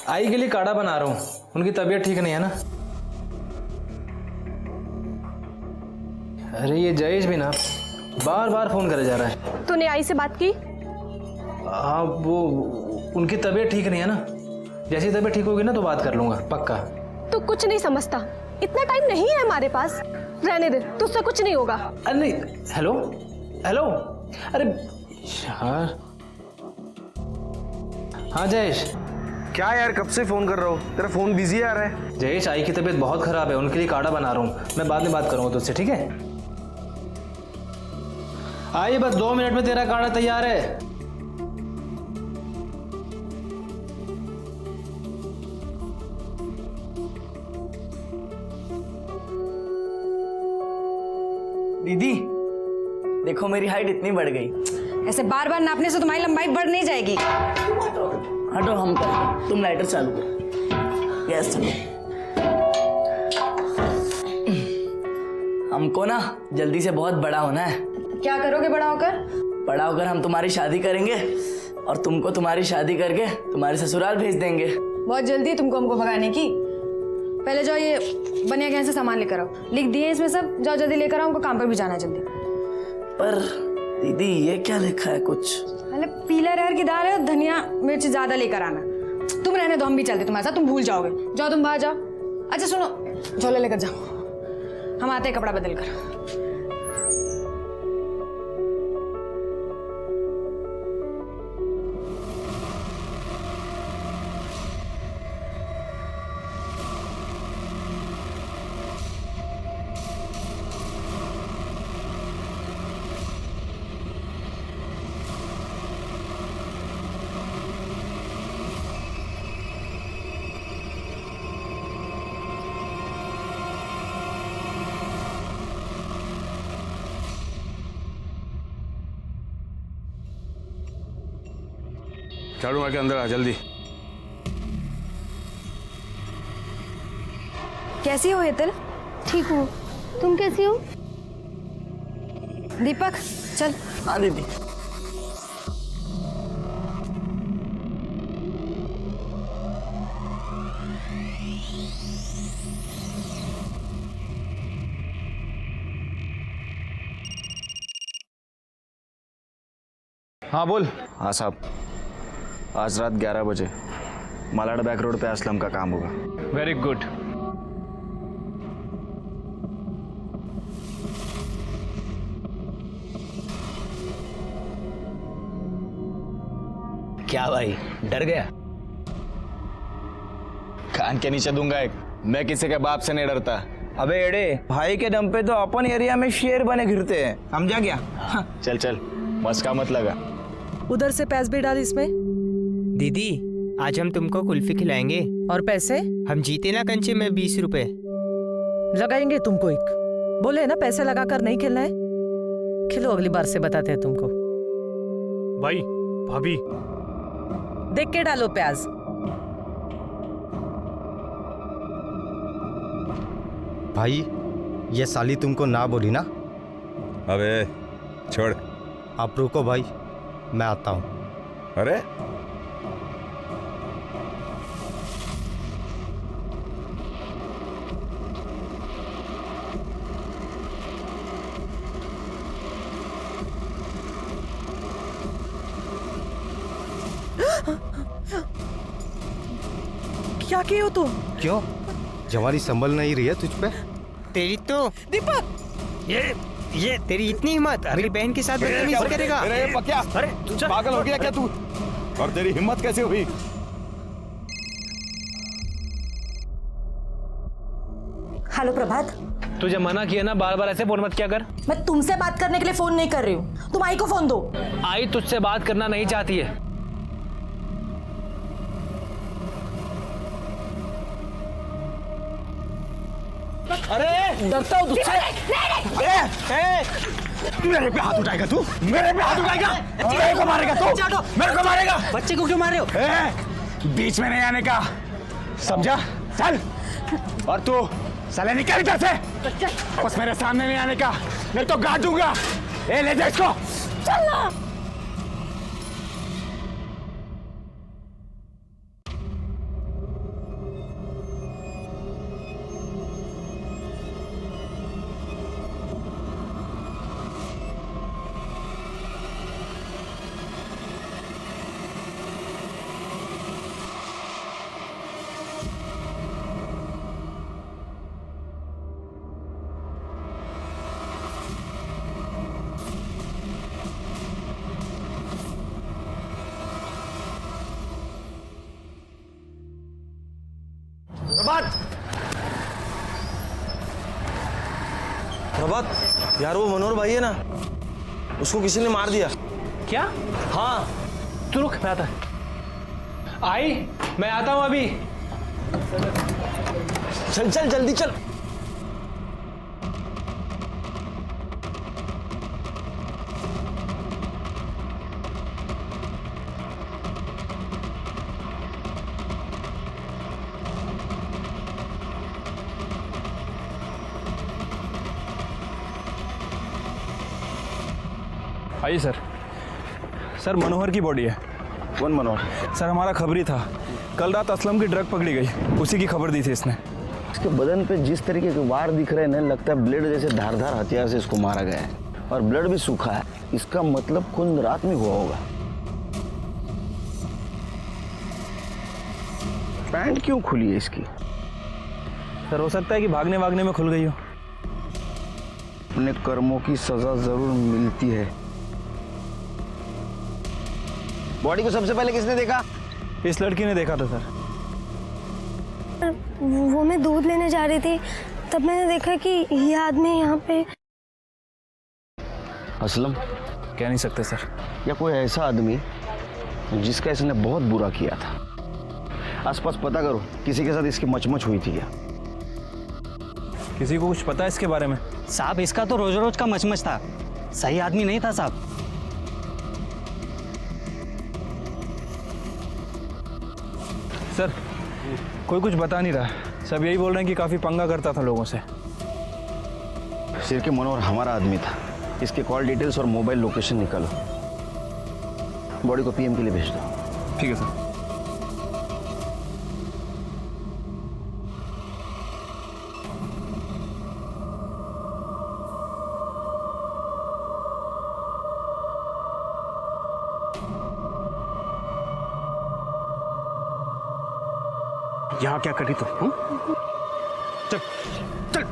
आई के लिए काढ़ा बना रहा हूँ, उनकी तबीयत ठीक नहीं है ना। अरे ये जयेश भी ना बार बार फोन करे जा रहा है। तूने आई से बात की? हाँ वो उनकी तबीयत ठीक नहीं है ना, जैसी तबीयत ठीक होगी ना तो बात कर लूंगा पक्का। तू कुछ नहीं समझता, इतना टाइम नहीं है हमारे पास, रहने दे, तुझसे कुछ नहीं होगा। अरे नहीं, हेलो हेलो, अरे यार। हाँ जयेश। क्या यार, कब से फोन कर रहा हूँ, तेरा फोन बिजी आ रहा है। जयेश आई की तबीयत बहुत खराब है, उनके लिए काढ़ा बना रहा हूँ, मैं बाद में बात करूंगा तुझसे, ठीक है? आइए बस 2 मिनट में तेरा काढ़ा तैयार है। दीदी देखो मेरी हाइट इतनी बढ़ गई। ऐसे बार बार नापने से तुम्हारी लंबाई बढ़ नहीं जाएगी। हटो हम कर, तुम लाइटर चालू करो। गैस चालू। हमको ना जल्दी से बहुत बड़ा होना है। क्या करोगे बड़ा होकर? बड़ा होकर हम तुम्हारी शादी करेंगे और तुमको तुम्हारी शादी करके तुम्हारे ससुराल भेज देंगे। बहुत जल्दी है तुमको हमको भगाने की। पहले जाओ ये बनिया गहन से सामान लेकर आओ, लिख दिए इसमें सब, जाओ जल्दी लेकर आओ, हमको काम पर भी जाना है जल्दी। पर दीदी ये क्या लिखा है कुछ? पहले पीला अरहर की दाल है और धनिया मिर्च ज्यादा लेकर आना। तुम रहने दो, हम भी चलते तुम्हारे साथ, तुम भूल जाओगे। जाओ तुम बाहर जाओ। अच्छा सुनो, झोला लेकर जाओ, हम आते हैं कपड़ा बदल कर। झाड़ू मार के अंदर आ जल्दी। कैसी हो हेतल? ठीक हूँ, तुम कैसी हो? दीपक चल। हाँ दीदी। हाँ बोल। हाँ साहब, आज रात 11 बजे मालाड बैक रोड पे असलम का काम होगा। Very good. क्या भाई डर गया? कान के नीचे दूंगा एक, मैं किसी के बाप से नहीं डरता। अबे एड़े, भाई के दम पे तो अपन एरिया में शेर बने घिरते हैं, समझा क्या? चल चल, मस्का मत लगा। उधर से पैस भी डाल इसमें। दीदी आज हम तुमको कुल्फी खिलाएंगे। और पैसे? हम जीते ना कंचे में 20 रुपए लगाएंगे तुमको एक। बोले ना पैसे लगाकर नहीं खेलना है, खिलो, अगली बार से बताते हैं तुमको। भाई भाभी देख के डालो प्याज। भाई ये साली तुमको ना बोली ना? अबे छोड़। आप रुको भाई, मैं आता हूँ। अरे क्या किए हो तुम? क्यों? जवानी संभल नहीं रही है तुझ पे? तेरी तो दीपक, ये तेरी इतनी हिम्मत अपनी बहन के साथ बदतमीजी करेगा? अरे पक्या, अरे तू पागल हो गया क्या तू? और तेरी हिम्मत कैसे हुई? हेलो प्रभात। तुझे मना किया ना, बार बार ऐसे फोन मत किया कर। मैं तुमसे बात करने के लिए फोन नहीं कर रही हूँ, तुम आई को फोन दो। आई तुझसे बात करना नहीं चाहती है। अरे डरता हूँ तुझसे। मेरे पे हाथ उठाएगा तू? मेरे पे हाथ उठाएगा? मेरे को मारेगा तू? मेरे को मारेगा? बच्चे को क्यों मार रहे हो? बीच में नहीं आने का, समझा? चल। और तू साले निकल इधर से, बस मेरे सामने नहीं आने का, नहीं तो गाड़ दूंगा। ए ले जा इसको। चल ना। प्रभात, प्रभात यार वो मनोहर भाई है ना, उसको किसी ने मार दिया। क्या? हाँ। तू रुक, मैं आता। आई, मैं आता हूं अभी। चल चल जल्दी चल। आइए सर। सर मनोहर की बॉडी है। कौन मनोहर? सर हमारा खबरी था, कल रात असलम की ड्रग पकड़ी गई, उसी की खबर दी थी इसने। इसके बदन पे जिस तरीके के वार दिख रहे हैं ना, लगता है ब्लेड जैसे धारदार हथियार से इसको मारा गया है, और ब्लड भी सूखा है। इसका मतलब खून रात में हुआ होगा। पैंट क्यों खुली है इसकी? सर हो सकता है कि भागने वागने में खुल गई हो। अपने कर्मों की सजा जरूर मिलती है। बॉडी को सबसे पहले किसने देखा? इस लड़की ने देखा था सर। वो मैं दूध लेने जा रही थी, तब मैंने देखा कि ये आदमी यहाँ पे। असलम? कह नहीं सकते सर। या कोई ऐसा आदमी जिसका इसने बहुत बुरा किया था। आसपास पता करो, किसी के साथ इसकी मचमच हुई थी क्या? किसी को कुछ पता है इसके बारे में? साहब इसका तो रोज रोज का मचमच था, सही आदमी नहीं था साहब। सर कोई कुछ बता नहीं रहा, सब यही बोल रहे हैं कि काफ़ी पंगा करता था लोगों से। सिर के मनोहर हमारा आदमी था। इसके कॉल डिटेल्स और मोबाइल लोकेशन निकालो, बॉडी को पीएम के लिए भेज दो। ठीक है सर। यहाँ क्या करी तू? चल चल।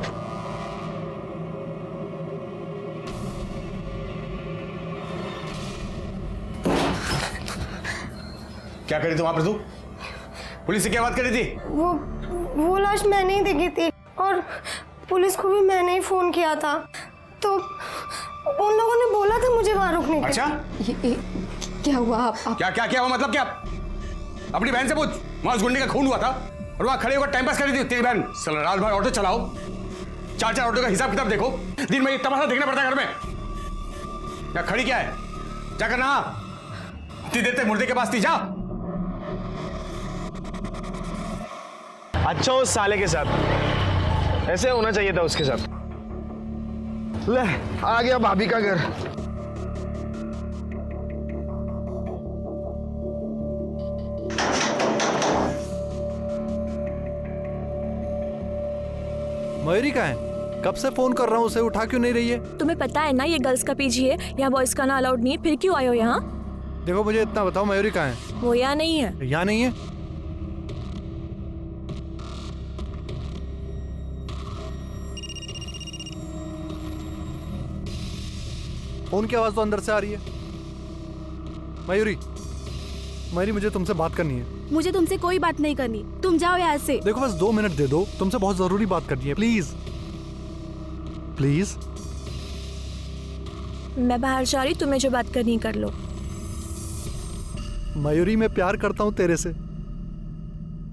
क्या करी तू वहां पर? तू पुलिस से क्या बात करी थी? वो लाश मैंने ही देखी थी, और पुलिस को भी मैंने ही फोन किया था, तो उन लोगों ने बोला था मुझे वहां रुकने के। अच्छा ये क्या हुआ? आप क्या क्या क्या हुआ? मतलब क्या? अपनी बहन से पूछ, वहां उस गुंडे का खून हुआ था और वहां खड़े होकर टाइम पास कर रही थी तेरी बहन। साला रात भर ऑटो चलाओ, 4-4 ऑटो का हिसाब किताब देखो, दिन में तमाशा देखना पड़ता है घर में। क्या खड़ी क्या है? क्या करना? इतनी देर तक मुर्दे के पास थी, जा। अच्छा उस साले के साथ ऐसे होना चाहिए था उसके साथ। ले आ गया भाभी का घर। मयूरी कहाँ है? कब से फोन कर रहा हूँ, उसे उठा क्यों नहीं रही है? तुम्हें पता है ना ये गर्ल्स का पीजी है, यहाँ बॉयज का ना अलाउड नहीं है, फिर क्यों आए हो यहाँ? देखो मुझे इतना बताओ, मयूरी कहाँ है? वो यहाँ नहीं है। यहाँ नहीं है? फोन की आवाज तो अंदर से आ रही है। मयूरी, मयूरी मुझे तुमसे बात करनी है। मुझे तुमसे कोई बात नहीं करनी, तुम जाओ यहाँ से। देखो बस 2 मिनट दे दो, तुमसे बहुत जरूरी बात करनी है, प्लीज प्लीज। मैं बाहर जा रही, तुम्हें जो बात करनी कर लो। मयूरी मैं प्यार करता हूँ तेरे से।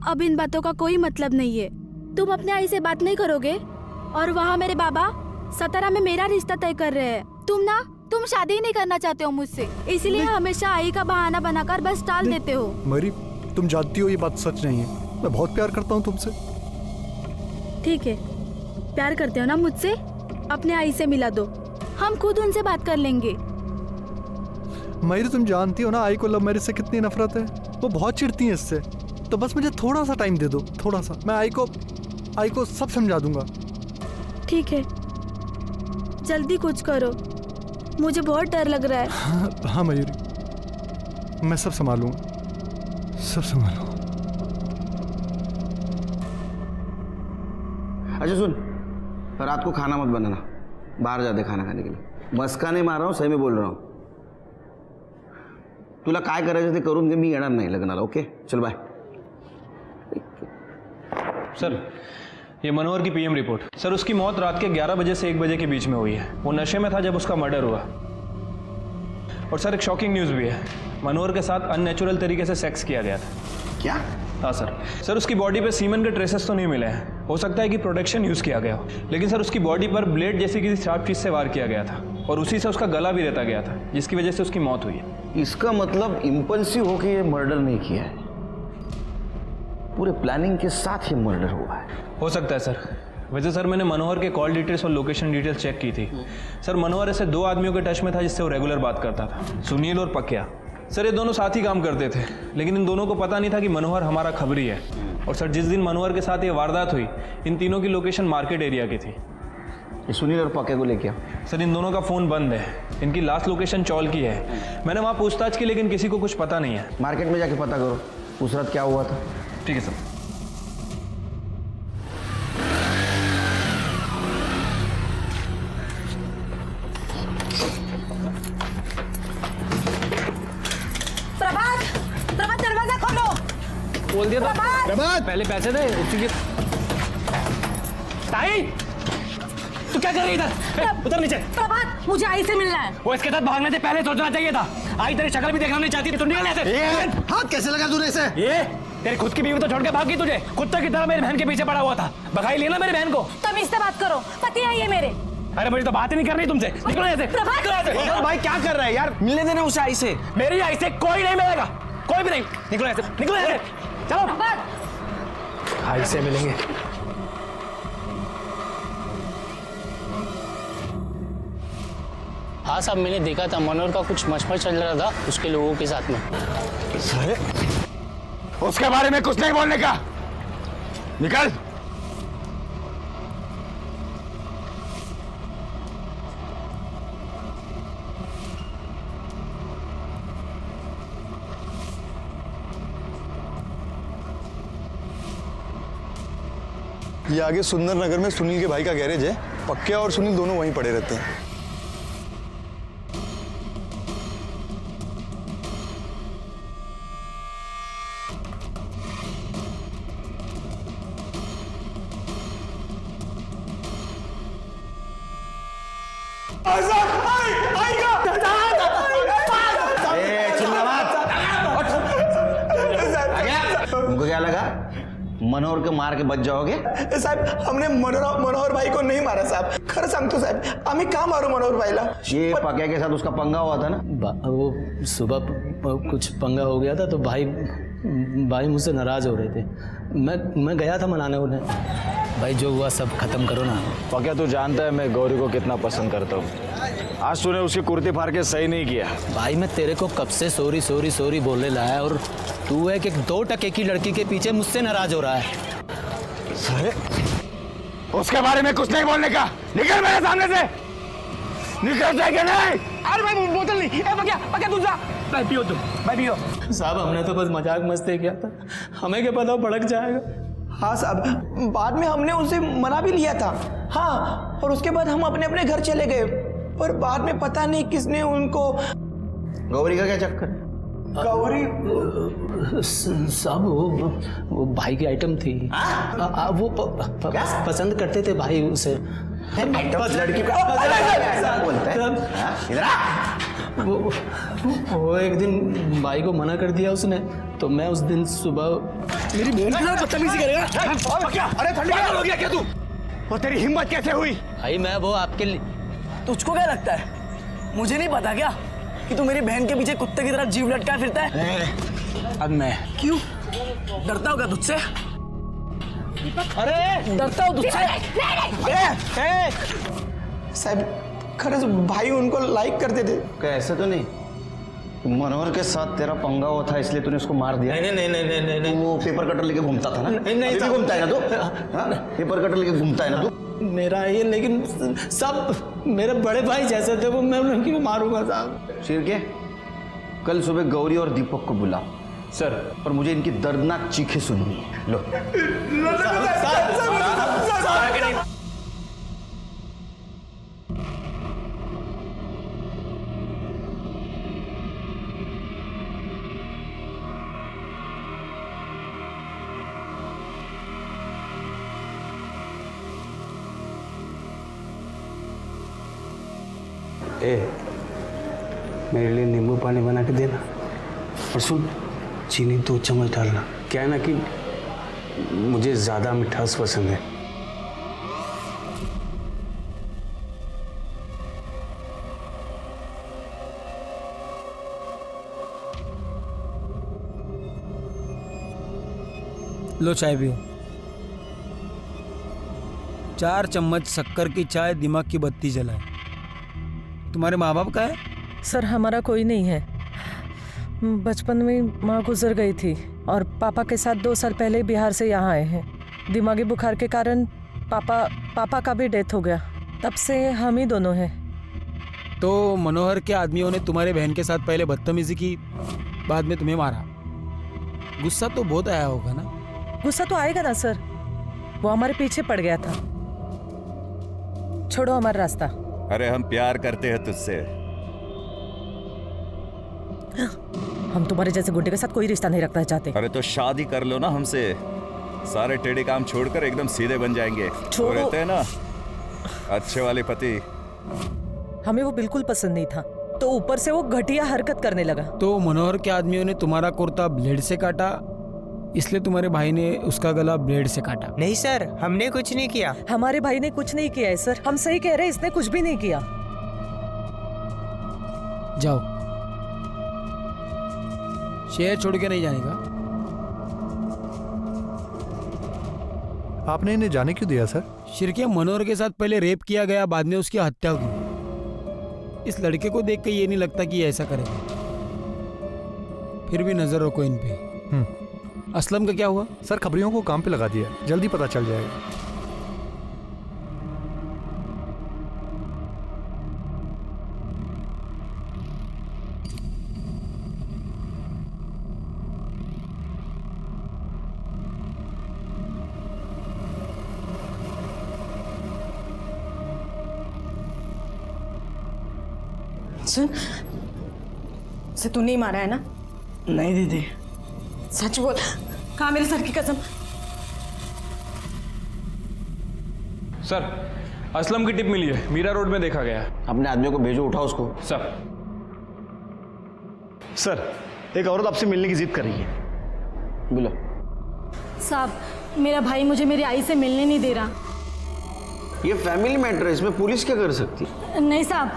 अब इन बातों का कोई मतलब नहीं है। तुम अपने आई से बात नहीं करोगे, और वहाँ मेरे बाबा सतारा में मेरा रिश्ता तय कर रहे हैं। तुम शादी ही नहीं करना चाहते हो मुझसे, इसलिए हमेशा आई का बहाना बनाकर बस टाल देते हो। मयूरी तुम जानती हो ये बात सच नहीं है, मैं बहुत प्यार करता हूँ तुमसे। ठीक है, प्यार करते हो ना मुझसे, अपने आई से मिला दो, हम खुद उनसे बात कर लेंगे। मयूरी तुम जानती हो ना आई को लव मैरिज से कितनी नफरत है, वो बहुत चिढ़ती है इससे। तो बस मुझे थोड़ा सा टाइम दे दो, थोड़ा सा, मैं आई को सब समझा दूंगा। ठीक है, जल्दी कुछ करो, मुझे बहुत डर लग रहा है। हाँ मयूरी, मैं सब संभालूंगा, सब संभालूंगा। अच्छा सुन, रात को खाना मत बनाना, बाहर जाते खाना खाने के लिए। मस्का नहीं मार रहा हूँ, सही में बोल रहा हूँ। तुला काय करायचं ते करून घे, मी येणार नाही लग्नाला। ओके चल बाय। सर ये मनोहर की पीएम रिपोर्ट। सर उसकी मौत रात के 11 बजे से 1 बजे के बीच में हुई है। वो नशे में था जब उसका मर्डर हुआ। और सर एक शॉकिंग न्यूज़ भी है, मनोहर के साथ अननेचुरल तरीके से सेक्स किया गया था। क्या? हाँ सर उसकी बॉडी पे सीमन के ट्रेसेस तो नहीं मिले हैं, हो सकता है कि प्रोटेक्शन यूज़ किया गया हो, लेकिन सर उसकी बॉडी पर ब्लेड जैसी किसी शार्प चीज़ से वार किया गया था और उसी से उसका गला भी रहता गया था, जिसकी वजह से उसकी मौत हुई है। इसका मतलब इम्पल्सिव होकर ये मर्डर नहीं किया है, पूरे प्लानिंग के साथ ही मर्डर हुआ है। हो सकता है सर। वैसे सर मैंने मनोहर के कॉल डिटेल्स और लोकेशन डिटेल्स चेक की थी। सर मनोहर ऐसे 2 आदमियों के टच में था जिससे वो रेगुलर बात करता था, सुनील और पक्या। सर ये दोनों साथ ही काम करते थे, लेकिन इन दोनों को पता नहीं था कि मनोहर हमारा खबरी है। और सर जिस दिन मनोहर के साथ ये वारदात हुई, इन तीनों की लोकेशन मार्केट एरिया की थी। ये सुनील और पक्या को लेके सर इन दोनों का फ़ोन बंद है, इनकी लास्ट लोकेशन चौल की है। मैंने वहाँ पूछताछ की लेकिन किसी को कुछ पता नहीं है। मार्केट में जाके पता करो उस रात क्या हुआ था। ठीक है सर। प्रभात दरवाजा खोलो। बोल दिया था प्रभात पहले पैसे दे उसी के। ताई तू क्या कर रही इधर? उतर नीचे। प्रभात मुझे आई से मिलना है। वो इसके साथ भागने से पहले सोचना चाहिए था। आई तेरी शक्ल भी देखना नहीं चाहती थी, तू निकल ऐसे। हाथ कैसे लगा तूने इसे? ये तेरी खुद की बीवी तो छोड़ के भागी, तुझे कुत्ते की तरह मेरी बहन के पीछे पड़ा हुआ था। भगाई लेना मेरी बहन को। तुम इससे बात करो, पति है ये मेरे। अरे मुझे तो बात ही नहीं करनी तुमसे, निकलो ऐसे। भाई क्या कर रहा है यार? मिलने देना उसे आई से। मेरी आई से कोई नहीं मिलेगा, कोई भी नहीं। निकलो ऐसे, निकलो ऐसे, चलो। आई से मिलेंगे। हाँ साहब मैंने देखा था मनोहर का कुछ मशमश चल रहा था उसके लोगों के साथ में। उसके बारे में कुछ नहीं बोलने का, निकल। ये आगे सुंदर नगर में सुनील के भाई का गैरेज है। पक्या और सुनील दोनों वहीं पड़े रहते हैं। तुमको क्या लगा मनोहर के मार के बच जाओगे? साहब हमने मनोहर भाई को नहीं मारा साहब, खरं सांगतो साहब, आम्ही का मारू मनोहर भाईला? ये पक्या के साथ उसका पंगा हुआ था ना? वो सुबह कुछ पंगा हो गया था तो भाई मुझसे नाराज हो रहे थे। मैं गया था मनाने उन्हें। भाई जो हुआ सब खत्म करो ना। पक्या तू जानता है मैं गौरी को कितना पसंद करता हूँ। आज तूने उसकी कुर्ती फाड़ के सही नहीं किया। भाई मैं तेरे को कब से सॉरी सॉरी सॉरी बोलने लाया और तू है कि 2 टके की लड़की के पीछे मुझसे नाराज हो रहा है। उसके बारे में कुछ नहीं बोलने का, निकल मेरे सामने से। निकल जाएगा नहीं। अरे भाई बोतल नहीं। पक्या तू जा। भाई पियो तुम, भाई पियो। साहब हमने तो बस मजाक मस्ती किया था, हमें क्या पता भड़क जाएगा। हाँ साहब, बाद में हमने उनसे मना भी लिया था। हाँ, और उसके बाद हम अपने अपने घर चले गए, पर बाद में पता नहीं किसने उनको। गौरी का क्या चक्कर? गौरी साहब वो भाई की आइटम थी। वो पसंद करते थे भाई उसे। लड़की बोलता है वो एक दिन भाई को मना कर दिया उसने, तो मैं उस दिन सुबह मेरी बहन के साथ बदतमीजी करेगा? अरे पागल हो गया क्या तू? और तेरी हिम्मत कैसे हुई? भाई मैं वो आपके लिए। तुझको क्या लगता है मुझे नहीं पता क्या कि तू मेरी बहन के पीछे कुत्ते की तरह जीव लटका फिरता है? अब मैं क्यों डरता होगा तुझसे? अरे डरता हो तुझसे? साहब खरंच भाई उनको लाइक करते थे। क्या ऐसा तो नहीं मनोहर के साथ तेरा पंगा हुआ था इसलिए तूने उसको मार दिया? नहीं। वो पेपर कटर लेके घूमता था ना? नहीं घूमता है ना तू? पेपर कटर लेके घूमता है ना तू? मेरा ये, लेकिन सब मेरे बड़े भाई जैसे थे वो मैं उनकी को मारूंगा साहब। शिर के कल सुबह गौरी और दीपक को बुला सर, और मुझे इनकी दर्दनाक चीखें सुननी है। लो मेरे लिए नींबू पानी बना के देना। और सुन, चीनी 2 चम्मच डालना। क्या है ना कि मुझे ज़्यादा मिठास पसंद है। लो चाय पियो। 4 चम्मच शक्कर की चाय दिमाग की बत्ती जलाए। तुम्हारे माँ बाप का है? सर हमारा कोई नहीं है। बचपन में माँ गुजर गई थी और पापा के साथ 2 साल पहले बिहार से यहाँ आए हैं। दिमागी बुखार के कारण पापा का भी डेथ हो गया। तब से हम ही दोनों हैं। तो मनोहर के आदमियों ने तुम्हारे बहन के साथ पहले बदतमीजी की, बाद में तुम्हें मारा। गुस्सा तो बहुत आया होगा ना? गुस्सा तो आएगा ना सर, वो हमारे पीछे पड़ गया था। छोड़ो हमारा रास्ता। अरे हम प्यार करते हैं तुझसे। हम तुम्हारे जैसे गुंडे के साथ कोई रिश्ता नहीं रखना चाहते। अरे तो शादी कर लो ना हमसे, सारे टेढ़े काम छोड़कर एकदम सीधे बन जाएंगे। वो रहते हैं ना अच्छे वाले पति। हमें वो बिल्कुल पसंद नहीं था, तो ऊपर से वो घटिया हरकत करने लगा। तो मनोहर के आदमियों ने तुम्हारा कुर्ता ब्लेड से काटा, इसलिए तुम्हारे भाई ने उसका गला ब्लेड से काटा। नहीं सर, हमने कुछ नहीं किया। हमारे भाई ने कुछ नहीं किया है सर, हम सही कह रहे हैं, इसने कुछ भी नहीं किया। जाओ, शहर छोड़ के नहीं जाने का। आपने इन्हें जाने क्यों दिया सर? शिरकिया, मनोहर के साथ पहले रेप किया गया, बाद में उसकी हत्या हुई। इस लड़के को देख के ये नहीं लगता कि ये ऐसा करेगा। फिर भी नजर रखो इन पे। असलम का क्या हुआ? सर खबरियों को काम पे लगा दिया, जल्दी पता चल जाएगा। सुन, से तू नहीं मारा है ना? नहीं दीदी। सच बोल। कहाँ मेरे सर की कसम? सर, असलम की टिप मिली है, मीरा रोड में देखा गया। अपने आदमियों को भेजो, उठाओ उसको। सर, एक औरत आपसे मिलने की जिद कर रही है। बोलो। साहब, मेरा भाई मुझे मेरी आई से मिलने नहीं दे रहा। ये फैमिली मैटर है, इसमें पुलिस क्या कर सकती है? नहीं साहब,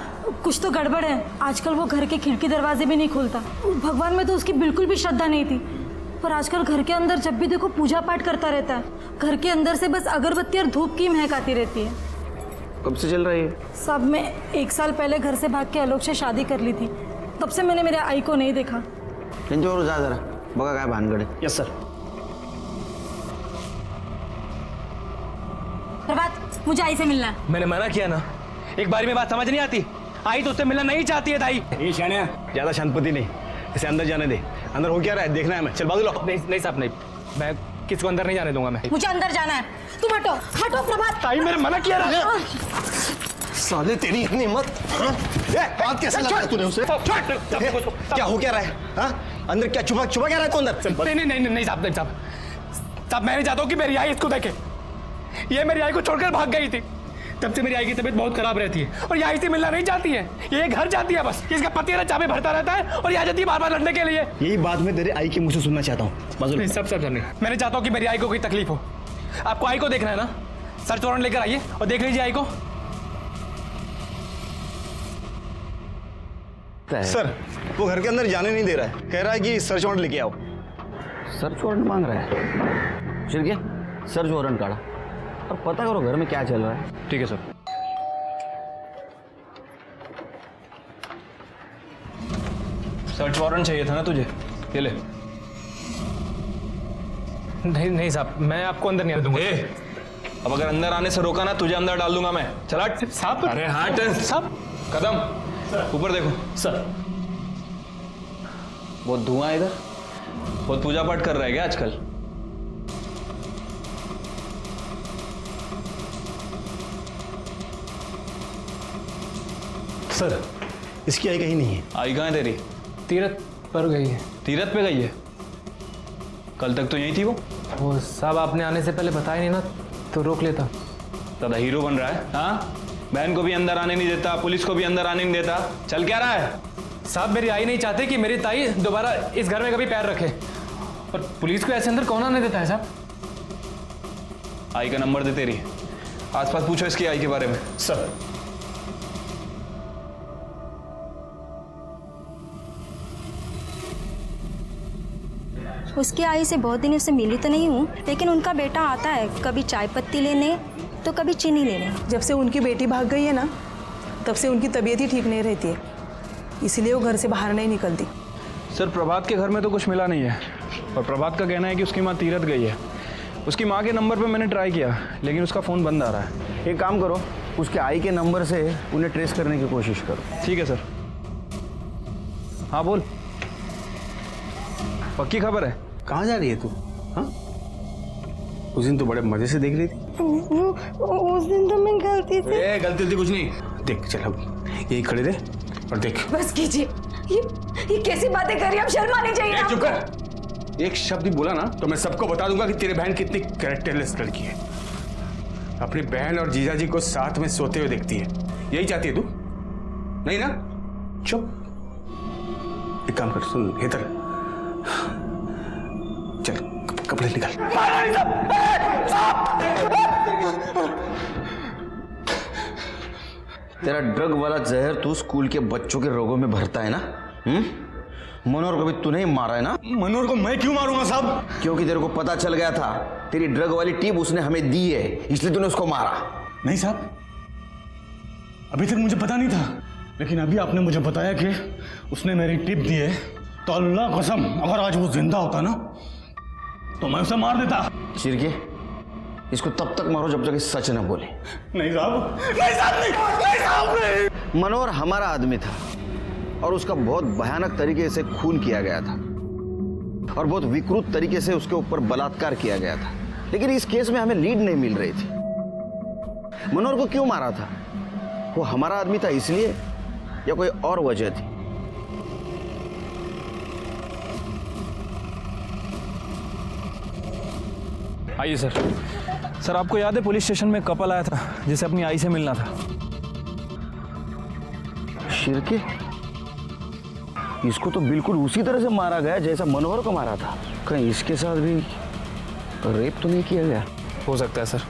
कुछ तो गड़बड़ है। आजकल वो घर के खिड़की दरवाजे भी नहीं खोलता। भगवान में तो उसकी बिल्कुल भी श्रद्धा नहीं थी, पर आजकल घर के अंदर जब भी देखो पूजा पाठ करता रहता है। घर के अंदर से बस अगरबत्ती और धूप की महक आती रहती है। कब से चल रही है? साहब, मैं 1 साल पहले घर से भाग के आलोक से शादी कर ली थी, तब से मैंने मेरे आई को नहीं देखा। और जा जरा, बगा काय भानगड़। Yes sir. प्रभात, मुझे आई से मिलना है। मैंने मना किया ना, एक बारी में बात समझ नहीं आती। आई तो उससे मिलना नहीं चाहती है दाई। ये शानिया, ज्यादा शांतपति नहीं, इसे अंदर जाने दे। अंदर हो क्या रहा है देखना है हमें। चल बाजू लो। नहीं साहब, नहीं, मैं किसी को अंदर नहीं जाने दूंगा। मैं मुझे अंदर जाना है। तुम हटो, हटो प्रभात। ताई, मैंने मना किया ना। साले तेरी इतनी हिम्मत! बात कैसे लगा तूने उसे? क्या हो क्या रहा है? हाँ? अंदर क्या छुपा क्या रहा है तू अंदर? नहीं साहब, नहीं साहब, मैं नहीं चाहता हूँ कि मेरी आई इसको देखे। ये मेरी आई को छोड़कर भाग गई थी, तब से मेरी आई की तबीयत बहुत खराब रहती है और ये आई से मिलना नहीं चाहती है। ये घर जाती है बस, इसका पति ना चाबी भरता रहता है और यहाँ जाती है बार-बार लड़ने के लिए। यही बात मैं तेरे आई के मुंह से सुनना चाहता हूँ। नहीं सब नहीं, मैं नहीं चाहता हूँ कि मेरी आई को कोई तकलीफ हो। आपको आई को देखना है ना, सर्च वारंट लेकर आइए और देख लीजिए आई को। सर, वो घर के अंदर जाने नहीं दे रहा है, कह रहा है कि सर्च वारंट लेके आओ। सर्च वारंट मांग रहा है? फिर क्या? सर्च वारंट काढ़ा और पता करो घर में क्या चल रहा है। ठीक है सर। सर्च वारंट चाहिए था ना तुझे, ये ले। नहीं साहब, मैं आपको अंदर नहीं आने दूंगा। अब अगर अंदर आने से रोका ना, तुझे अंदर डाल दूंगा मैं। चला साहब। अरे हाँ साहब, कदम ऊपर देखो। सर, बहुत धुआं है इधर। बहुत पूजा पाठ कर रहा है क्या आजकल? सर, इसकी आई कहीं नहीं है। आई कहाँ है तेरी? तीरथ पर गई है। तीरथ पे गई है? कल तक तो यही थी वो साहब, आपने आने से पहले बताया नहीं ना, तो रोक लेता। दादा हीरो बन रहा है। हाँ, बहन को भी अंदर आने नहीं देता, पुलिस को भी अंदर आने नहीं देता। चल क्या रहा है? साहब मेरी आई नहीं चाहती कि मेरी ताई दोबारा इस घर में कभी पैर रखे, और पुलिस को ऐसे अंदर कौन आने देता है साहब? आई का नंबर दे तेरी, आसपास पूछो इसकी आई के बारे में। सर उसकी आई से बहुत दिन से मिली तो नहीं हूँ, लेकिन उनका बेटा आता है कभी चाय पत्ती लेने तो कभी चीनी लेने। जब से उनकी बेटी भाग गई है ना, तब से उनकी तबीयत ही ठीक नहीं रहती है, इसलिए वो घर से बाहर नहीं निकलती। सर प्रभात के घर में तो कुछ मिला नहीं है, और प्रभात का कहना है कि उसकी माँ तीरथ गई है। उसकी माँ के नंबर पे मैंने ट्राई किया, लेकिन उसका फ़ोन बंद आ रहा है। एक काम करो, उसके आई के नंबर से उन्हें ट्रेस करने की कोशिश करो। ठीक है सर। हाँ बोल, पक्की खबर है? कहाँ जा रही है तू? हाँ, उस दिन तो बड़े मजे से देख रही थी। उस दिन तो मैं गलती से। गलती कुछ नहीं, देख चल अब यही खड़े रहे और देख। बस कीजिए, ये कैसी बातें कर रही है? अब शर्म आनी चाहिए। चुप कर, एक शब्द भी बोला ना तो मैं सबको बता दूंगा कि तेरी बहन कितनी कैरेक्टरलेस लड़की है। अपनी बहन और जीजाजी को साथ में सोते हुए देखती है, यही चाहती है तू? नहीं ना? चुप। एक काम कर, सुन हेतर, चल कपड़े निकाल। तेरा ड्रग वाला जहर तू स्कूल के बच्चों के रोगों में भरता है ना? मनोहर को भी तूने ही मारा है ना? मनोहर को मैं क्यों मारूंगा साहब? क्योंकि तेरे को पता चल गया था तेरी ड्रग वाली टिप उसने हमें दी है, इसलिए तूने उसको मारा। नहीं साहब, अभी तक मुझे पता नहीं था, लेकिन अभी आपने मुझे बताया कि उसने मेरी टिप दी है, तो अल्लाह कसम अगर आज वो जिंदा होता ना तो मैं उसे मार देता। शिरके, इसको तब तक मारो जब तक सच न बोले। नहीं साहब, नहीं साहब, नहीं साहब, नहीं। मनोहर हमारा आदमी था और उसका बहुत भयानक तरीके से खून किया गया था और बहुत विकृत तरीके से उसके ऊपर बलात्कार किया गया था, लेकिन इस केस में हमें लीड नहीं मिल रही थी। मनोहर को क्यों मारा था? वो हमारा आदमी था इसलिए या कोई और वजह थी? आइए सर। सर आपको याद है पुलिस स्टेशन में कपल आया था जिसे अपनी आई से मिलना था? शिरके, इसको तो बिल्कुल उसी तरह से मारा गया जैसा मनोहर को मारा था। कहीं इसके साथ भी रेप तो नहीं किया गया? हो सकता है सर।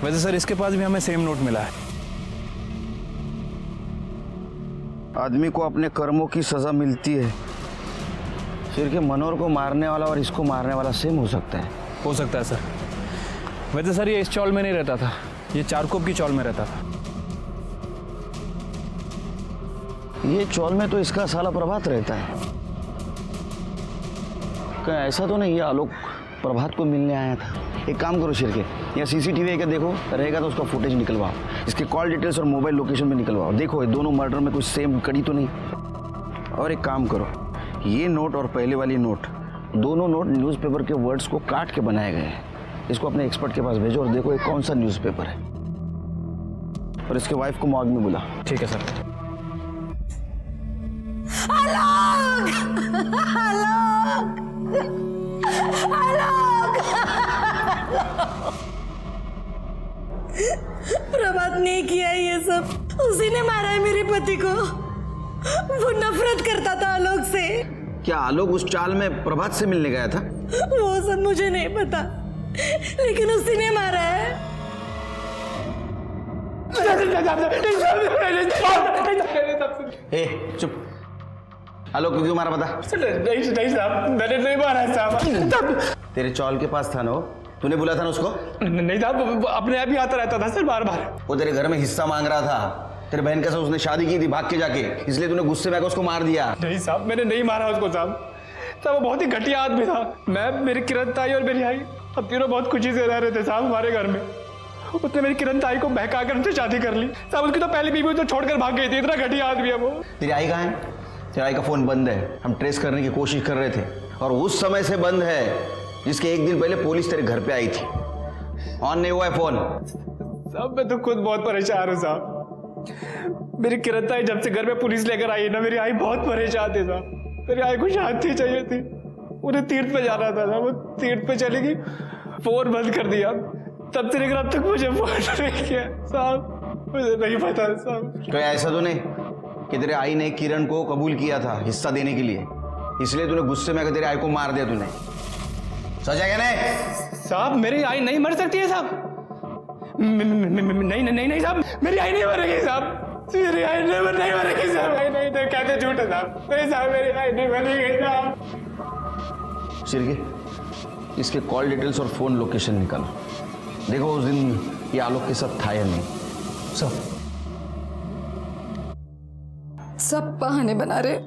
वैसे सर इसके पास भी हमें सेम नोट मिला है। आदमी को अपने कर्मों की सजा मिलती है। शिरके, मनोहर को मारने वाला और इसको मारने वाला सेम हो सकता है। हो सकता है सर। वैसे सर ये इस चौल में नहीं रहता था, ये चारकोप की चौल में रहता था। ये चौल में तो इसका साला प्रभात रहता है। क्या ऐसा तो नहीं ये आलोक प्रभात को मिलने आया था? एक काम करो शिरके, यहाँ सीसीटीवी है क्या देखो, रहेगा तो उसका फुटेज निकलवाओ, इसके कॉल डिटेल्स और मोबाइल लोकेशन भी निकलवाओ। देखो ये दोनों मर्डर में कुछ सेम कड़ी तो नहीं। और एक काम करो, ये नोट और पहले वाली नोट, दोनों नोट न्यूज़पेपर के वर्ड्स को काट के बनाए गए हैं। इसको अपने एक्सपर्ट के पास भेजो और देखो ये कौन सा न्यूज़पेपर है, और इसके वाइफ को मॉर्ग में बुला। ठीक है सर। प्रभात ने किया है ये सब, उसी ने मारा है मेरे पति को। वो नफरत करता था आलोक से। क्या आलोक उस चाल में प्रभात से मिलने गया था? वो सब मुझे नहीं पता, लेकिन उसी ने मारा है। ए, चुप। आलोक को क्यों मारा बता? नहीं साहब, मैंने नहीं मारा साहब। तेरे चौल के पास था ना वो? तूने बुला था ना उसको? नहीं साहब, अपने आप ही आता रहता था सर बार बार। वो तेरे घर में हिस्सा मांग रहा था। तेरे बहन के साथ उसने शादी की थी भाग के जाके, इसलिए तूने गुस्से में आकर उसको मार दिया। नहीं साहब, मैंने नहीं मारा उसको साहब। वो बहुत ही घटिया आदमी था। मैं, मेरी किरण ताई और मेरी आई, अब तीनों बहुत खुशी से रह रहे थे साहब हमारे घर में। उसने मेरी किरण ताई को बहका कर उनसे शादी कर ली साहब। उसकी तो पहली बीवी तो छोड़कर भाग गई थी। इतना घटिया आदमी है वो। तेरी आई कहाँ है? तेरी आई का फोन बंद है। हम ट्रेस करने की कोशिश कर रहे थे और उस समय से बंद है जिसके एक दिन पहले पुलिस तेरे घर पे आई थी। ऑन नहीं हुआ है फोन साहब। मैं तो खुद बहुत परेशान हूँ साहब। मेरी किरण ताई जब से घर में पुलिस लेकर आई ना, मेरी आई बहुत परेशान थी साहब। मेरी आई को शांति चाहिए थी, उन्हें तीर्थ पे जाना था ना, वो तीर्थ पे चली गई, फोन बंद कर दिया। तब से लेकर अब तक मुझे फोन नहीं किया साहब। मुझे नहीं पता साहब। तो ऐसा तो नहीं कि तेरे आई ने किरण को कबूल किया था हिस्सा देने के लिए, इसलिए तूने गुस्से में आकर तेरे आई को मार दिया तूने? सच है क्या नहीं? साहब मेरी आई नहीं मर सकती है साहब। नहीं नहीं नहीं साहब, मेरी आई नहीं मरेगी साहब, मेरी आई नहीं मरेगी साहब। नहीं नहीं कहते झूठ है साहब, नहीं साहब मेरी आई नहीं मरेगी साहब। शिरके, इसके कॉल डिटेल्स और फोन लोकेशन निकालो, देखो उस दिन ये आलोक के साथ था या नहीं। सब बहाने बना रहे,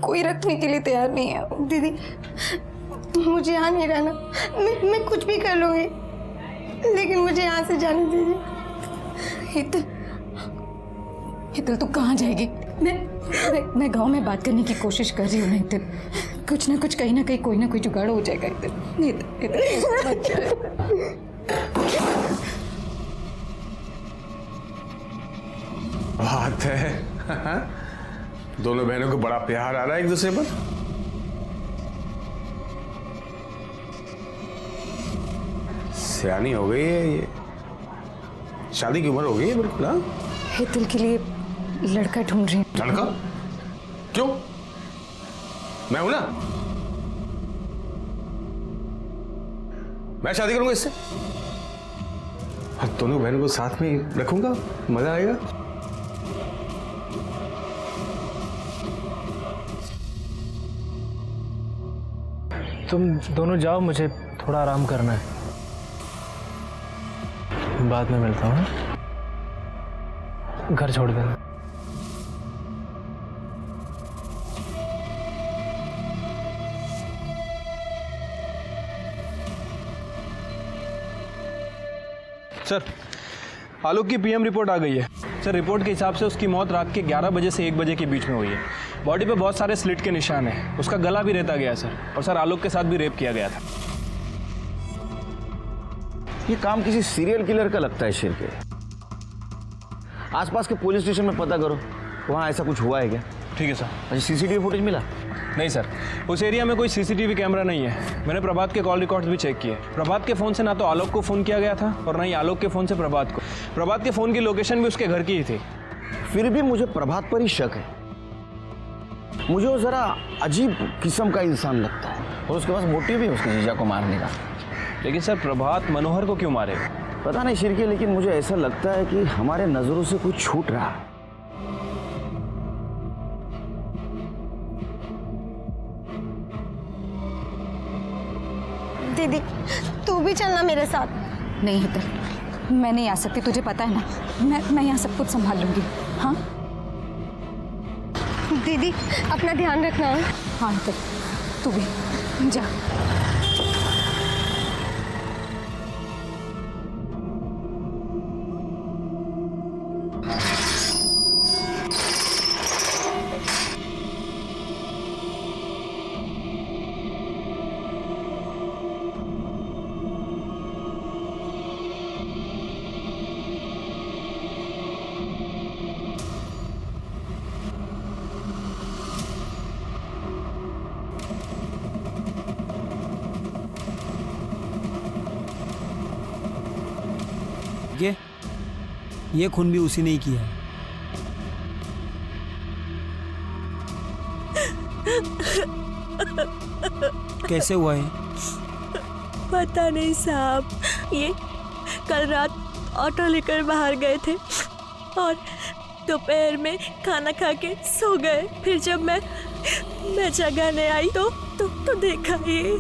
कोई रखने के लिए तैयार नहीं है। दीदी मुझे यहाँ नहीं रहना, मैं कुछ भी कर लूंगी, लेकिन मुझे यहाँ से जाने दीजिए। हितल तू कहाँ जाएगी? मैं गांव में बात करने की कोशिश कर रही हूँ ना हितल, कुछ ना कुछ कहीं ना कहीं कोई ना कोई जुगाड़ हो जाएगा। बात है दोनों बहनों को बड़ा प्यार आ रहा है एक दूसरे पर। सियानी हो गई है ये, शादी की उम्र हो गई है बिल्कुल। हाँ हितल के लिए लड़का ढूंढ रही हूँ। लड़का? क्यों? मैं हूं ना, मैं शादी करूंगा इससे और दोनों बहनों को साथ में रखूंगा, मजा आएगा। तुम दोनों जाओ, मुझे थोड़ा आराम करना है, बाद में मिलता हूँ। घर छोड़ देना। सर आलोक की पीएम रिपोर्ट आ गई है। सर रिपोर्ट के हिसाब से उसकी मौत रात के 11 बजे से 1 बजे के बीच में हुई है। बॉडी पे बहुत सारे स्लिट के निशान हैं, उसका गला भी रेता गया सर, और सर आलोक के साथ भी रेप किया गया था। ये काम किसी सीरियल किलर का लगता है शेर के। आसपास के पुलिस स्टेशन में पता करो, वहाँ ऐसा कुछ हुआ है क्या? ठीक है सर। अच्छा सीसीटीवी फुटेज मिला? नहीं सर, उस एरिया में कोई सीसीटीवी कैमरा नहीं है। मैंने प्रभात के कॉल रिकॉर्ड्स भी चेक किए। प्रभात के फ़ोन से ना तो आलोक को फ़ोन किया गया था और ना ही आलोक के फ़ोन से प्रभात को। प्रभात के फ़ोन की लोकेशन भी उसके घर की ही थी। फिर भी मुझे प्रभात पर ही शक है। मुझे वो ज़रा अजीब किस्म का इंसान लगता है और उसके पास मोटिव भी है उसके जीजा को मारने का। लेकिन सर प्रभात मनोहर को क्यों मारेगा? पता नहीं शिरके, लेकिन मुझे ऐसा लगता है कि हमारे नज़रों से कुछ छूट रहा है। दीदी तू भी चलना मेरे साथ। नहीं हितल, मैं नहीं आ सकती, तुझे पता है ना। मैं यहाँ सब कुछ संभाल लूंगी। हाँ दीदी अपना ध्यान रखना। हाँ हितल, तू भी जा। ये खून भी उसी ने ही किया है। कैसे हुआ है? पता नहीं साहब, ये कल रात ऑटो लेकर बाहर गए थे और दोपहर में खाना खा के सो गए। फिर जब मैं जगाने आई तो देखा ये।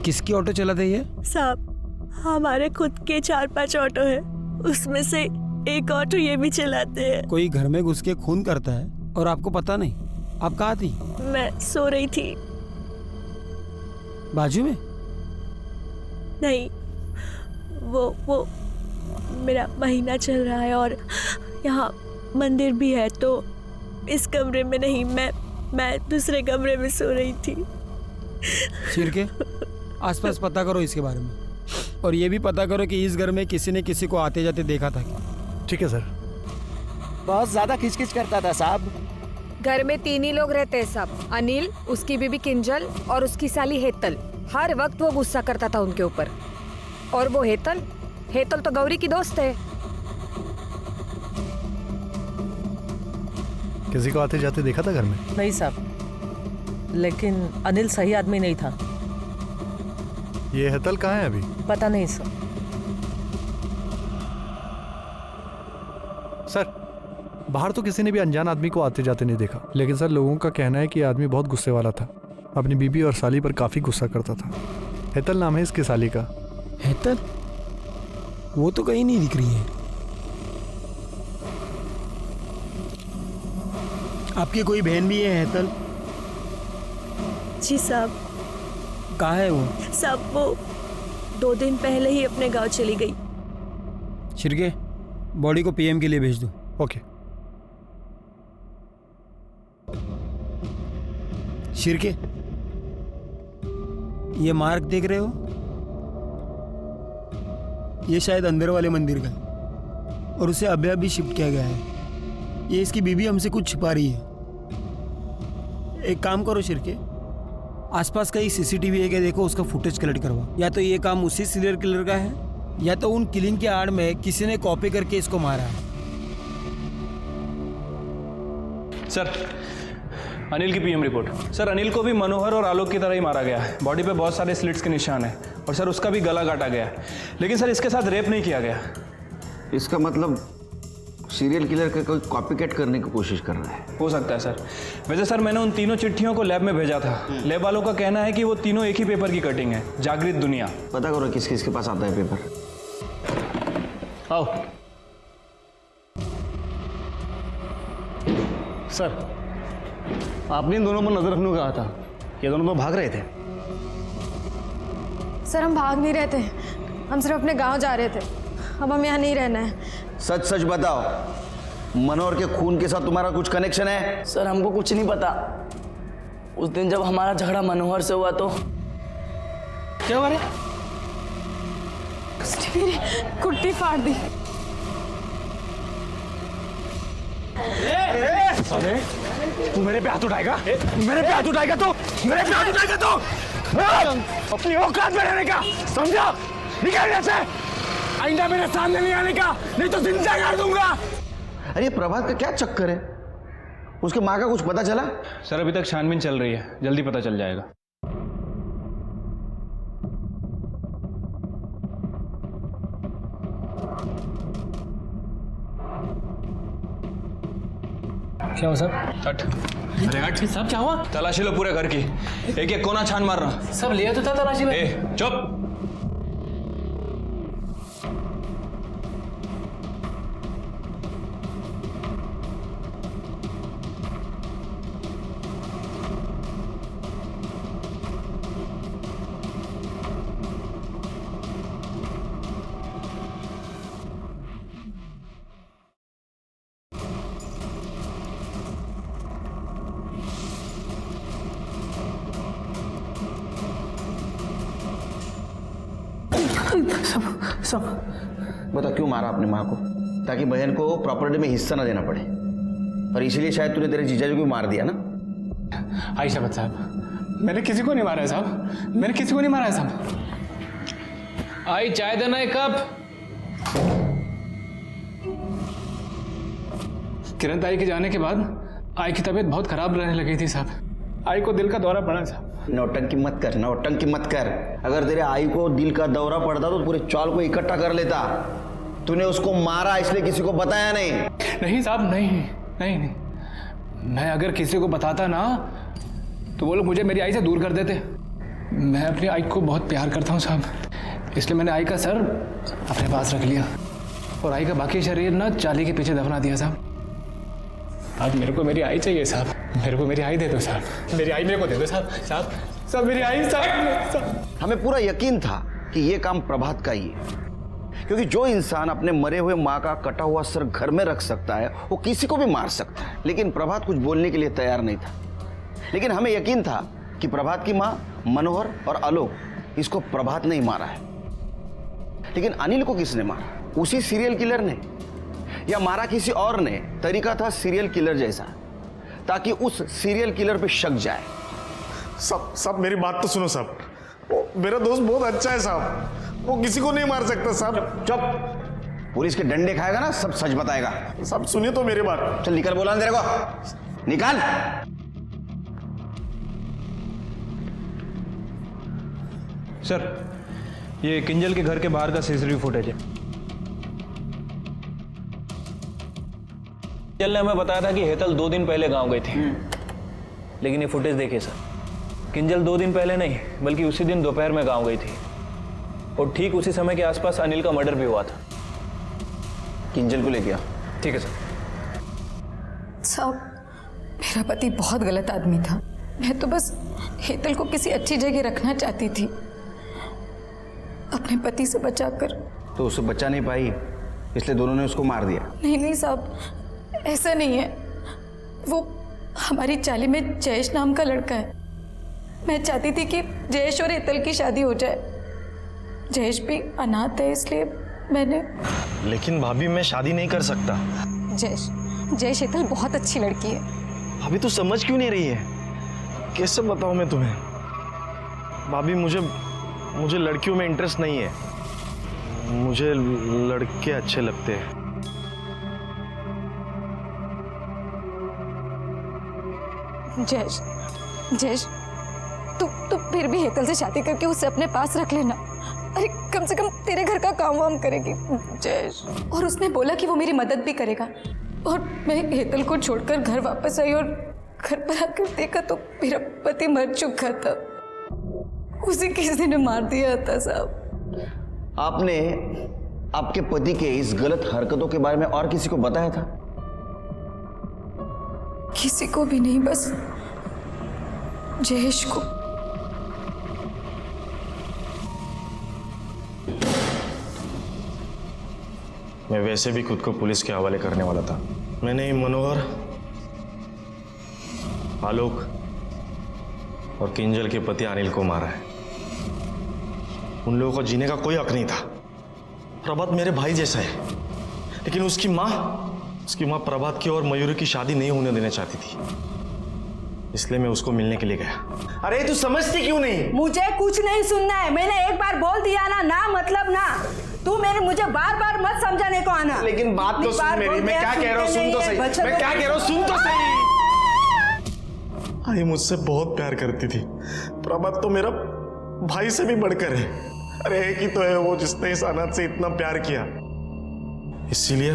किसकी ऑटो चलाते ये? साहब हमारे खुद के 4-5 ऑटो है, उसमें से एक ऑटो ये भी चलाते हैं। कोई घर में घुस के खून करता है और आपको पता नहीं? आप कहाँ थी? मैं सो रही थी। बाजू में? नहीं, वो मेरा महीना चल रहा है और यहाँ मंदिर भी है, तो इस कमरे में नहीं, मैं दूसरे कमरे में सो रही थी। शिरके, आसपास पता करो इसके बारे में, और ये भी पता करो कि इस घर में किसी ने किसी को आते जाते देखा था क्या? ठीक है सर। बहुत ज्यादा खिचखिच करता था साहब। घर में 3 ही लोग रहते हैं साहब, अनिल, उसकी बीबी किंजल और उसकी साली हेतल। हर वक्त वो गुस्सा करता था उनके ऊपर, और वो हेतल हेतल तो गौरी की दोस्त है। किसी को आते जाते देखा था घर में? नहीं साहब, लेकिन अनिल सही आदमी नहीं था। ये हेतल कहाँ है अभी? पता नहीं सर। सर, बाहर तो किसी ने भी अनजान आदमी को आते जाते नहीं देखा, लेकिन सर लोगों का कहना है कि आदमी बहुत गुस्से वाला था, अपनी बीबी और साली पर काफी गुस्सा करता था। हेतल नाम है इसकी साली का। हेतल? वो तो कहीं नहीं दिख रही है। आपकी कोई बहन भी है हेतल? जी साहब। कहाँ है वो? साहब वो 2 दिन पहले ही अपने गांव चली गई। शिरके, बॉडी को पीएम के लिए भेज दो। ओके। शिरके, ये मार्ग देख रहे हो? ये शायद अंदर वाले मंदिर का है और उसे अभी अभी शिफ्ट किया गया है। ये इसकी बीबी हमसे कुछ छिपा रही है। एक काम करो शिरके, आसपास कहीं सीसीटीवी है क्या देखो, उसका फुटेज कलेक्ट करवा। या तो ये काम उसी सीरियल किलर का है या तो उन किलिंग के आड़ में किसी ने कॉपी करके इसको मारा है। सर, अनिल की पीएम रिपोर्ट। सर, अनिल को भी मनोहर और आलोक की तरह ही मारा गया है। बॉडी पे बहुत सारे स्लिट्स के निशान हैं और सर उसका भी गला काटा गया है, लेकिन सर इसके साथ रेप नहीं किया गया। इसका मतलब सीरियल किलर का कोई कॉपीकैट करने की कोशिश कर रहा है। हो सकता है सर। वैसे सर मैंने उन तीनों चिट्ठियों को लैब में भेजा था। लैब वालों का कहना है कि वो तीनों एक ही पेपर की कटिंग है, जागृत दुनिया। पता करो किस किस के पास आता है पेपर। आओ सर, आपने इन दोनों पर नजर रखने को कहा था। ये दोनों तो भाग रहे थे। सर हम भाग नहीं रहे थे, हम सिर्फ अपने गांव जा रहे थे। अब हम यहाँ नहीं रहना है। सच सच बताओ, मनोहर के खून के साथ तुम्हारा कुछ कनेक्शन है? सर हमको कुछ नहीं पता। उस दिन जब हमारा झगड़ा मनोहर से हुआ तो क्या हुआ रे? उसने मेरी कुर्ती फाड़ दी। अरे तू मेरे पे हाथ उठाएगा? मेरे पे हाथ उठाएगा तो? मेरे पे हाथ उठाएगा तो? अपनी औकात में रहने का समझा? निकल यहाँ से। आइंदा मेरे सामने नहीं आने का, नहीं तो जिंदा कर दूंगा। अरे प्रभात का क्या चक्कर है? उसके माँ का कुछ पता चला? सर अभी तक छानबीन चल रही है, जल्दी पता चल जाएगा। क्या हुआ सर? हट। अरे हट सब, क्या हुआ? तलाशी लो पूरे घर की, एक एक कोना छान मारना। सब लिया तो था तलाशी में। ए चुप। सब बता, क्यों मारा अपनी माँ को? ताकि बहन को प्रॉपर्टी में हिस्सा ना देना पड़े, और इसीलिए शायद तूने तेरे जीजाजी को भी मार दिया ना? आई शपथ साहब, मैंने किसी को नहीं मारा है साहब, मैंने किसी को नहीं मारा है साहब। आई चाय देना एक कप। किरण ताई के जाने के बाद आई की तबीयत बहुत खराब रहने लगी थी साहब। आई को दिल का दौरा पड़ा साहब। नौटंकी मत कर, नौटंकी मत कर। अगर तेरे आई को दिल का दौरा पड़ता तो पूरे चौल को इकट्ठा कर लेता। तूने उसको मारा इसलिए किसी को बताया नहीं? नहीं साहब, नहीं नहीं नहीं। मैं अगर किसी को बताता ना तो वो लोग मुझे मेरी आई से दूर कर देते। मैं अपनी आई को बहुत प्यार करता हूँ साहब, इसलिए मैंने आई का सर अपने पास रख लिया और आई का बाकी शरीर ना चाली के पीछे दफना दिया साहब। अब मेरे को मेरी आई चाहिए साहब, मेरे को मेरी आई दे दो साहब, मेरी आई मेरे को दे दो साहब। साहब साहब मेरी आई साहब। हमें पूरा यकीन था कि ये काम प्रभात का ही है, क्योंकि जो इंसान अपने मरे हुए माँ का कटा हुआ सर घर में रख सकता है वो किसी को भी मार सकता है। लेकिन प्रभात कुछ बोलने के लिए तैयार नहीं था। लेकिन हमें यकीन था कि प्रभात की माँ मनोहर और आलोक, इसको प्रभात ने ही मारा है। लेकिन अनिल को किसने मारा? उसी सीरियल किलर ने, या मारा किसी और ने? तरीका था सीरियल किलर जैसा, ताकि उस सीरियल किलर पे शक जाए। सब मेरी बात तो सुनो साहब, मेरा दोस्त बहुत अच्छा है साहब, वो किसी को नहीं मार सकता साहब। चुप। पुलिस के डंडे खाएगा ना, सब सच बताएगा। साहब सुनिए तो मेरी बात। चल निकल, बोला तेरे को, निकाल। सर, ये किंजल के घर के बाहर का सीसीटीवी फुटेज है। किंजल ने हमें बताया था कि हेतल 2 दिन पहले गांव गई थी, लेकिन ये फुटेज देखिए सर, किंजल 2 दिन पहले नहीं बल्कि उसी दिन दोपहर में गांव गई थी और ठीक उसी समय के आसपास अनिल का मर्डर भी हुआ था। किंजल को लेके आ। ठीक है सर। साहब, मेरा पति बहुत गलत आदमी था। मैं तो बस हेतल को किसी अच्छी जगह रखना चाहती थी, अपने पति से बचाकर। तो उसे बचा नहीं पाई, इसलिए दोनों ने उसको मार दिया। नहीं साहब, ऐसा नहीं है। वो हमारी चाली में जयेश नाम का लड़का है। मैं चाहती थी कि जयेश और हेतल की शादी हो जाए। जयेश भी अनाथ है, इसलिए मैंने। लेकिन भाभी मैं शादी नहीं कर सकता। जयेश हेतल बहुत अच्छी लड़की है। भाभी तू समझ क्यों नहीं रही है? कैसे बताऊं मैं तुम्हें? भाभी मुझे लड़कियों में इंटरेस्ट नहीं है। मुझे लड़के अच्छे लगते हैं। जयेश, तू फिर भी हेतल से शादी करके उसे अपने पास रख लेना। अरे कम से कम तेरे घर का काम वाम करेगी जयेश। और उसने बोला कि वो मेरी मदद भी करेगा। और मैं हेतल को छोड़कर घर वापस आई और घर पर आकर देखा तो मेरा पति मर चुका था। उसे किसी ने मार दिया था साहब। आपने आपके पति के इस गलत हरकतों के बारे में और किसी को बताया था? किसी को भी नहीं, बस जयेश को। मैं वैसे भी खुद को पुलिस के हवाले करने वाला था। मैंने मनोहर, आलोक और किंजल के पति अनिल को मारा है। उन लोगों को जीने का कोई हक नहीं था। प्रभात मेरे भाई जैसा है, लेकिन उसकी माँ प्रभात की और मयूरी की शादी नहीं होने देना चाहती थी, इसलिए मैं उसको मिलने के लिए गया। अरे तू समझती क्यों नहीं? मुझे कुछ नहीं सुनना है। मैंने एक बार बोल दिया ना मतलब ना। तू मुझे बार बार मत समझाने को आना। लेकिन बात तो सुन मेरी। मैं क्या कह रहा हूँ सुन तो सही। मैं क्या कह रहा हूँ सुन तो सही। आई मुझसे बहुत प्यार करती थी। प्रभात तो मेरा भाई से भी बढ़कर है। अरे एक ही तो है वो जिसने इस अनाथ से इतना प्यार किया। इसीलिए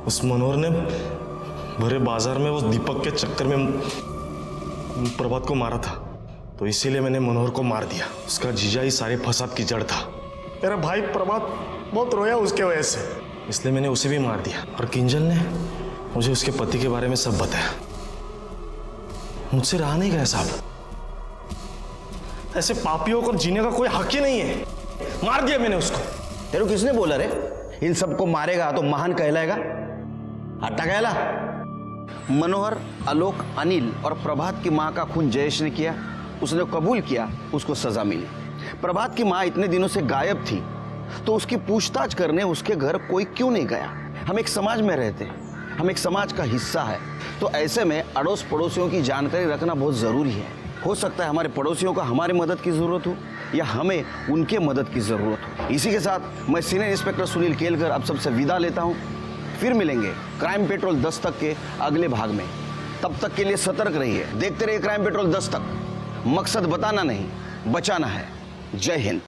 उस मनोहर ने भरे बाजार में उस दीपक के चक्कर में प्रभात को मारा था। तो इसीलिए मैंने मनोहर को मार दिया। उसका जीजा ही सारे फसाद की जड़ था। मेरा भाई प्रभात बहुत रोया उसके वजह से, इसलिए मैंने उसे भी मार दिया। और किंजल ने मुझे उसके पति के बारे में सब बताया। मुझसे रहा नहीं गया साहब। ऐसे पापियों को जीने का कोई हक ही नहीं है। मार दिया मैंने उसको। तेरे किसने बोला रे? इन सबको मारेगा तो महान कहलाएगा? हट्टा कहला। मनोहर, आलोक, अनिल और प्रभात की मां का खून जयेश ने किया। उसने कबूल किया, उसको सजा मिली। प्रभात की मां इतने दिनों से गायब थी, तो उसकी पूछताछ करने उसके घर कोई क्यों नहीं गया? हम एक समाज में रहते हैं, हम एक समाज का हिस्सा है, तो ऐसे में अड़ोस पड़ोसियों की जानकारी रखना बहुत ज़रूरी है। हो सकता है हमारे पड़ोसियों को हमारी मदद की ज़रूरत हो या हमें उनके मदद की ज़रूरत हो। इसी के साथ मैं सीनियर इंस्पेक्टर सुनील केलकर अब सबसे विदा लेता हूँ। फिर मिलेंगे क्राइम पेट्रोल 10 तक के अगले भाग में। तब तक के लिए सतर्क रहिए, देखते रहिए क्राइम पेट्रोल 10 तक। मकसद बताना नहीं, बचाना है। जय हिंद।